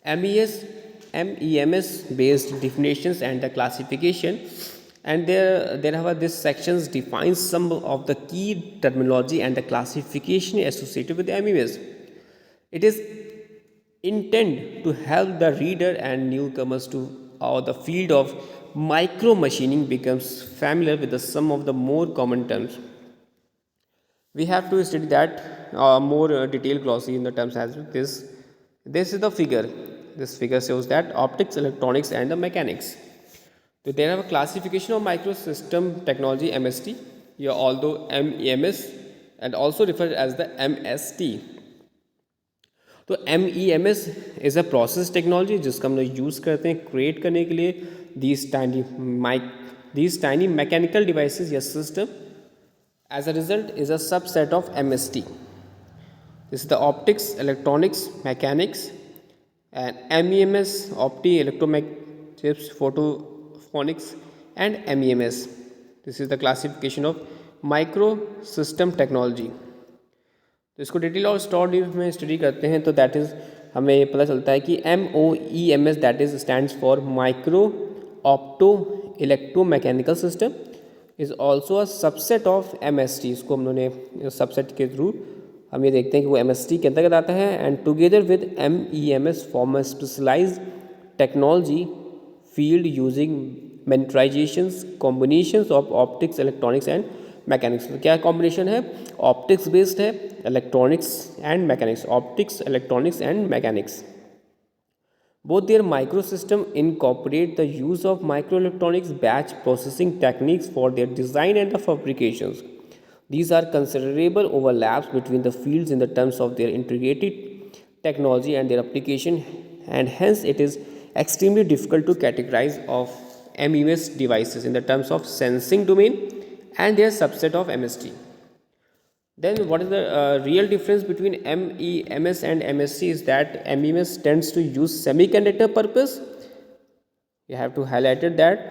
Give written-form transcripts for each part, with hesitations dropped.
MES, MEMS based definitions and the classification, and there have this sections defines some of the key terminology and the classification associated with MES. It is intend to help the reader and newcomers to the field of micro machining becomes familiar with the some of the more common terms. We have to study that more detailed glossary in the terms as well. This is the figure. This figure shows that optics, electronics, and the mechanics. So there have a classification of microsystem technology MST, yeah, although MEMS and also referred as the MST. तो MEMS is a process technology जिसका हम लोग use करते हैं create करने के लिए these tiny mechanical devices या system. As a result is a subset of MST. This is the optics, electronics, mechanics, and MEMS, electromagnetics, photophonics, and MEMS. This is the classification of microsystem technology. तो इसको detail और story में study करते हैं तो that is हमें पता चलता है कि MOEMS that is stands for micro opto electromechanical system is also a subset of MST. इसको हम लोगों ने सबसेट के थ्रू हम ये देखते हैं कि वो MST के अंतर्गत आता है and together with MEMS form a specialised technology field using miniaturisations combinations of optics electronics and mechanics. तो क्या कॉम्बिनेशन है? ऑप्टिक्स बेस्ड है, electronics and mechanics, optics electronics and mechanics. Both their microsystem incorporate the use of microelectronics batch processing techniques for their design and the fabrications. These are considerable overlaps between the fields in the terms of their integrated technology and their application, and hence it is extremely difficult to categorize of MEMS devices in the terms of sensing domain and their subset of MST. Then what is the real difference between MEMS and MST is that MEMS tends to use semiconductor purpose. You have to highlight it that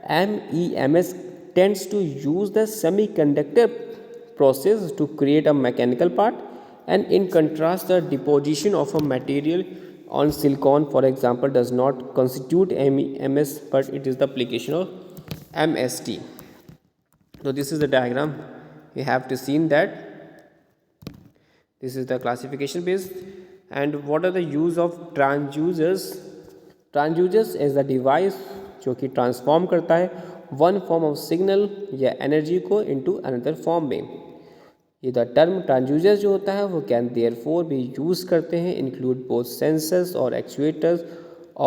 MEMS tends to use the semiconductor process to create a mechanical part, and in contrast the deposition of a material on silicon for example does not constitute MEMS but it is the application of MST. So this is the diagram. You have to see that this is the classification base. And what are the use of transducers? Transducers is the device जो कि transform करता है one form of signal या energy को into another form में. ये the term transducer जो होता है वो कैन देयरफॉर भी यूज़ करते हैं इंक्लूड बोथ सेंसर्स और एक्चुएटर्स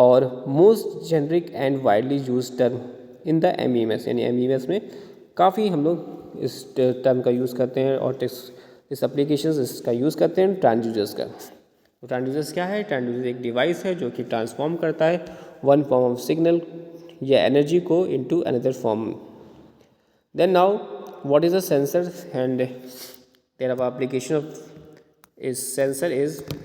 और most generic and widely use term in the MEMS. यानी MEMS में काफ़ी हम लोग इस टर्म का यूज़ करते हैं और इस एप्लीकेशन इसका यूज़ करते हैं ट्रांसड्यूसर्स का. तो ट्रांसड्यूसर्स क्या है? ट्रांसड्यूसर एक डिवाइस है जो कि ट्रांसफॉर्म करता है वन फॉर्म ऑफ सिग्नल या एनर्जी को into another form. Then now what is a sensor and their application of इस सेंसर इज